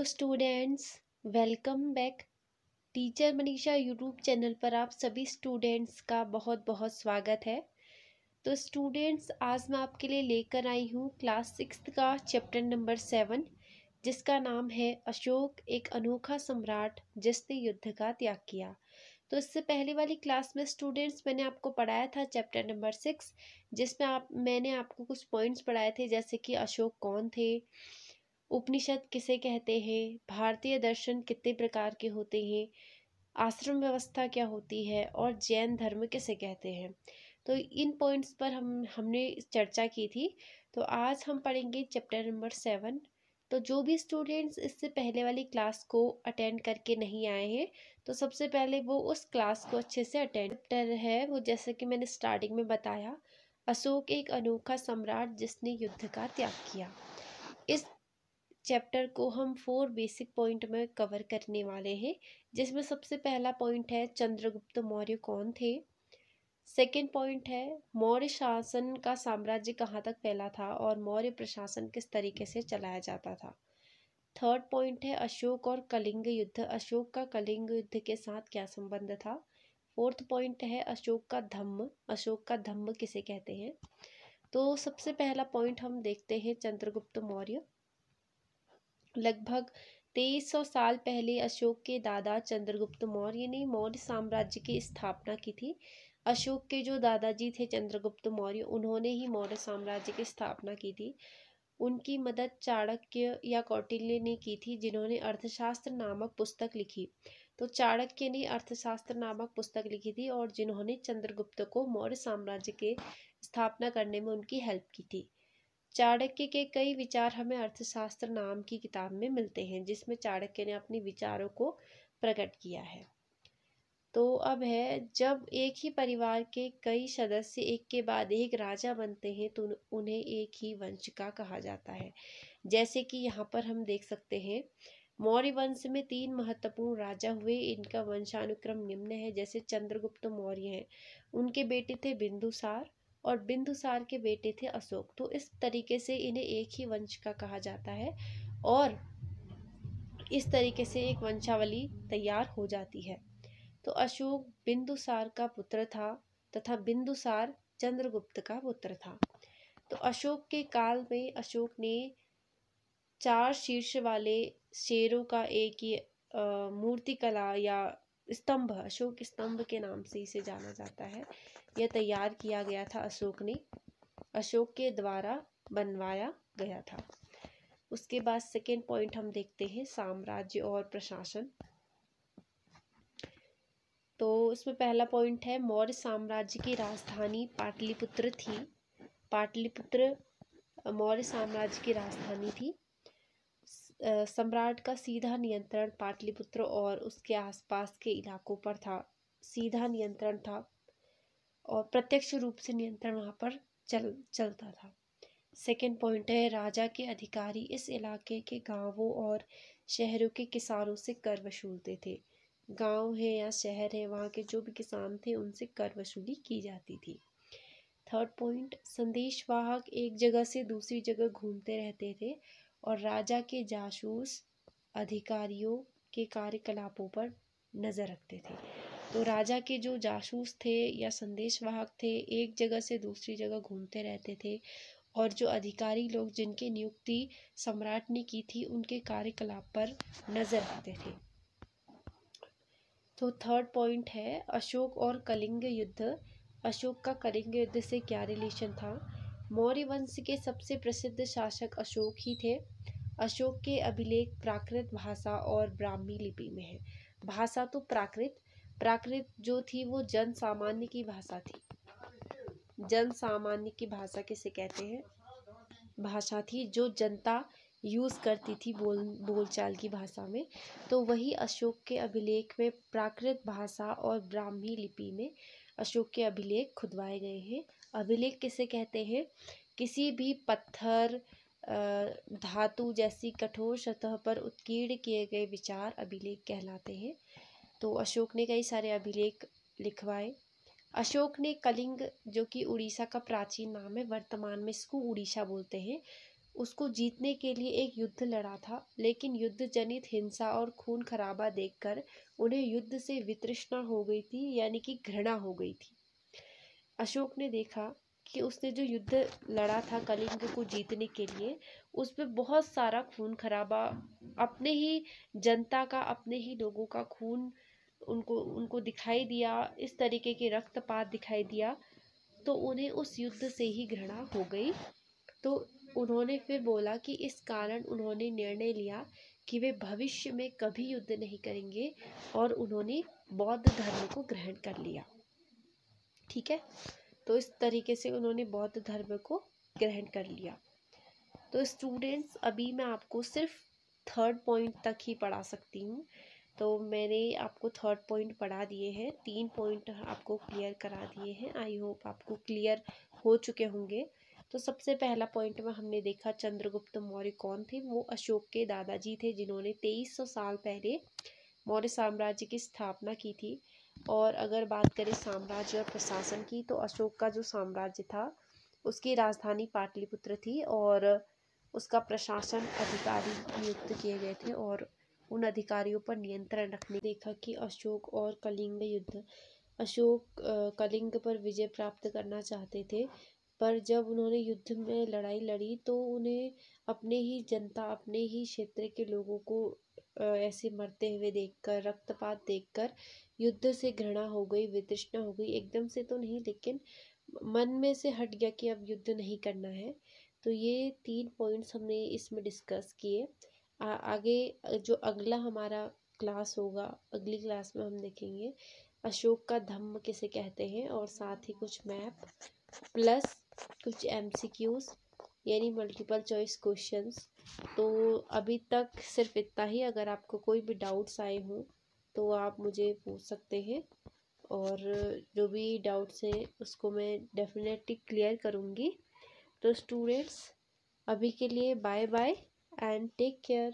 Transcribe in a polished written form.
Students, welcome back. Teacher Manisha YouTube channel पर आप सभी स्टूडेंट्स का बहुत बहुत स्वागत है। तो स्टूडेंट्स, आज मैं आपके लिए लेकर आई हूँ क्लास 6 का चैप्टर नंबर 7, जिसका नाम है अशोक एक अनोखा सम्राट जिसने युद्ध का त्याग किया। तो इससे पहले वाली क्लास में स्टूडेंट्स मैंने आपको पढ़ाया था चैप्टर नंबर 6, जिसमें मैंने आपको कुछ पॉइंट्स पढ़ाए थे, जैसे कि अशोक कौन थे, उपनिषद किसे कहते हैं, भारतीय दर्शन कितने प्रकार के होते हैं, आश्रम व्यवस्था क्या होती है और जैन धर्म किसे कहते हैं। तो इन पॉइंट्स पर हमने चर्चा की थी। तो आज हम पढ़ेंगे चैप्टर नंबर 7। तो जो भी स्टूडेंट्स इससे पहले वाली क्लास को अटेंड करके नहीं आए हैं, तो सबसे पहले वो उस क्लास को अच्छे से अटेंड है। वो जैसे कि मैंने स्टार्टिंग में बताया, अशोक एक अनोखा सम्राट जिसने युद्ध का त्याग किया। इस चैप्टर को हम 4 बेसिक पॉइंट में कवर करने वाले हैं, जिसमें सबसे पहला पॉइंट है चंद्रगुप्त मौर्य कौन थे। सेकंड पॉइंट है मौर्य शासन का साम्राज्य कहाँ तक फैला था और मौर्य प्रशासन किस तरीके से चलाया जाता था। थर्ड पॉइंट है अशोक और कलिंग युद्ध, अशोक का कलिंग युद्ध के साथ क्या संबंध था। फोर्थ पॉइंट है अशोक का धम्म, अशोक का धम्म किसे कहते हैं। तो सबसे पहला पॉइंट हम देखते हैं चंद्रगुप्त मौर्य। लगभग 2300 साल पहले अशोक के दादा चंद्रगुप्त मौर्य ने मौर्य साम्राज्य की स्थापना की थी। अशोक के जो दादाजी थे चंद्रगुप्त मौर्य, उन्होंने ही मौर्य साम्राज्य की स्थापना की थी। उनकी मदद चाणक्य या कौटिल्य ने की थी, जिन्होंने अर्थशास्त्र नामक पुस्तक लिखी। तो चाणक्य ने अर्थशास्त्र नामक पुस्तक लिखी थी और जिन्होंने चंद्रगुप्त को मौर्य साम्राज्य के स्थापना करने में उनकी हेल्प की थी। चाणक्य के कई विचार हमें अर्थशास्त्र नाम की किताब में मिलते हैं, जिसमें चाणक्य ने अपने विचारों को प्रकट किया है। तो अब है, जब एक ही परिवार के कई सदस्य एक के बाद एक राजा बनते हैं तो उन्हें एक ही वंश का कहा जाता है। जैसे कि यहाँ पर हम देख सकते हैं, मौर्य वंश में 3 महत्वपूर्ण राजा हुए। इनका वंशानुक्रम निम्न है। जैसे चंद्रगुप्त मौर्य हैं, उनके बेटे थे बिंदुसार और बिंदुसार के बेटे थे अशोक। तो इस तरीके से इन्हें एक ही वंश का कहा जाता है और इस तरीके से एक वंशावली तैयार हो जाती है। तो अशोक बिंदुसार का पुत्र था तथा बिंदुसार चंद्रगुप्त का पुत्र था। तो अशोक के काल में अशोक ने 4 शीर्ष वाले शेरों का एक ही मूर्तिकला या स्तंभ, अशोक स्तंभ के नाम से इसे जाना जाता है, यह तैयार किया गया था। अशोक के द्वारा बनवाया गया था। उसके बाद सेकेंड पॉइंट हम देखते हैं साम्राज्य और प्रशासन। तो इसमें पहला पॉइंट है मौर्य साम्राज्य की राजधानी पाटलिपुत्र थी। पाटलिपुत्र मौर्य साम्राज्य की राजधानी थी। सम्राट का सीधा नियंत्रण पाटलिपुत्र और उसके आसपास के इलाकों पर था। सीधा नियंत्रण था और प्रत्यक्ष रूप से नियंत्रण वहाँ पर चलता था। सेकेंड पॉइंट है राजा के अधिकारी इस इलाके के गांवों और शहरों के किसानों से कर वसूलते थे। गांव है या शहर है, वहाँ के जो भी किसान थे उनसे कर वसूली की जाती थी। थर्ड पॉइंट, संदेशवाहक एक जगह से दूसरी जगह घूमते रहते थे और राजा के जासूस अधिकारियों के कार्यकलापों पर नजर रखते थे। तो राजा के जो जासूस थे या संदेशवाहक थे, एक जगह से दूसरी जगह घूमते रहते थे और जो अधिकारी लोग जिनकी नियुक्ति सम्राट ने की थी, उनके कार्यकलाप पर नजर रखते थे। तो थर्ड पॉइंट है अशोक और कलिंग युद्ध। अशोक का कलिंग युद्ध से क्या रिलेशन था। मौर्य वंश के सबसे प्रसिद्ध शासक अशोक ही थे। अशोक के अभिलेख प्राकृत भाषा और ब्राह्मी लिपि में है। भाषा तो प्राकृत जो थी वो जन सामान्य की भाषा थी। जन सामान्य की भाषा किसे कहते हैं, भाषा थी जो जनता यूज करती थी बोलचाल की भाषा में। तो वही अशोक के अभिलेख में प्राकृत भाषा और ब्राह्मी लिपि में अशोक के अभिलेख खुदवाए गए हैं। अभिलेख किसे कहते हैं, किसी भी पत्थर धातु जैसी कठोर सतह पर उत्कीर्ण किए गए विचार अभिलेख कहलाते हैं। तो अशोक ने कई सारे अभिलेख लिखवाए। अशोक ने कलिंग, जो कि उड़ीसा का प्राचीन नाम है, वर्तमान में इसको उड़ीसा बोलते हैं, उसको जीतने के लिए एक युद्ध लड़ा था, लेकिन युद्ध जनित हिंसा और खून खराबा देखकर उन्हें युद्ध से वितृष्णा हो गई थी, यानी कि घृणा हो गई थी। अशोक ने देखा कि उसने जो युद्ध लड़ा था कलिंग को जीतने के लिए, उसमें बहुत सारा खून खराबा, अपने ही जनता का, अपने ही लोगों का खून उनको उनको दिखाई दिया, इस तरीके के रक्तपात दिखाई दिया, तो उन्हें उस युद्ध से ही घृणा हो गई। तो उन्होंने फिर बोला कि इस कारण उन्होंने निर्णय लिया कि वे भविष्य में कभी युद्ध नहीं करेंगे, और उन्होंने बौद्ध धर्म को ग्रहण कर लिया। ठीक है, तो इस तरीके से उन्होंने बौद्ध धर्म को ग्रहण कर लिया। तो स्टूडेंट्स, अभी मैं आपको सिर्फ थर्ड पॉइंट तक ही पढ़ा सकती हूँ। तो मैंने आपको थर्ड पॉइंट पढ़ा दिए हैं, 3 पॉइंट आपको क्लियर करा दिए हैं। आई होप आपको क्लियर हो चुके होंगे। तो सबसे पहला पॉइंट में हमने देखा चंद्रगुप्त मौर्य कौन थे। वो अशोक के दादाजी थे, जिन्होंने 2300 साल पहले मौर्य साम्राज्य की स्थापना की थी। और अगर बात करें साम्राज्य और प्रशासन की, तो अशोक का जो साम्राज्य था उसकी राजधानी पाटलिपुत्र थी, और उसका प्रशासन अधिकारी नियुक्त किए गए थे, और उन अधिकारियों पर नियंत्रण रखने। देखा कि अशोक और कलिंग युद्ध, अशोक कलिंग पर विजय प्राप्त करना चाहते थे, पर जब उन्होंने युद्ध में लड़ाई लड़ी तो उन्हें अपने ही जनता, अपने ही क्षेत्र के लोगों को ऐसे मरते हुए देखकर, रक्तपात देखकर युद्ध से घृणा हो गई, वितृष्णा हो गई। एकदम से तो नहीं, लेकिन मन में से हट गया कि अब युद्ध नहीं करना है। तो ये 3 पॉइंट्स हमने इसमें डिस्कस किए। आगे जो अगला हमारा क्लास होगा, अगली क्लास में हम देखेंगे अशोक का धम्म किसे कहते हैं, और साथ ही कुछ मैप प्लस कुछ MCQs, यानी मल्टीपल चॉइस क्वेश्चंस। तो अभी तक सिर्फ इतना ही। अगर आपको कोई भी डाउट्स आए हों तो आप मुझे पूछ सकते हैं, और जो भी डाउट्स हैं उसको मैं डेफिनेटली क्लियर करूँगी। तो स्टूडेंट्स, अभी के लिए bye bye and take care.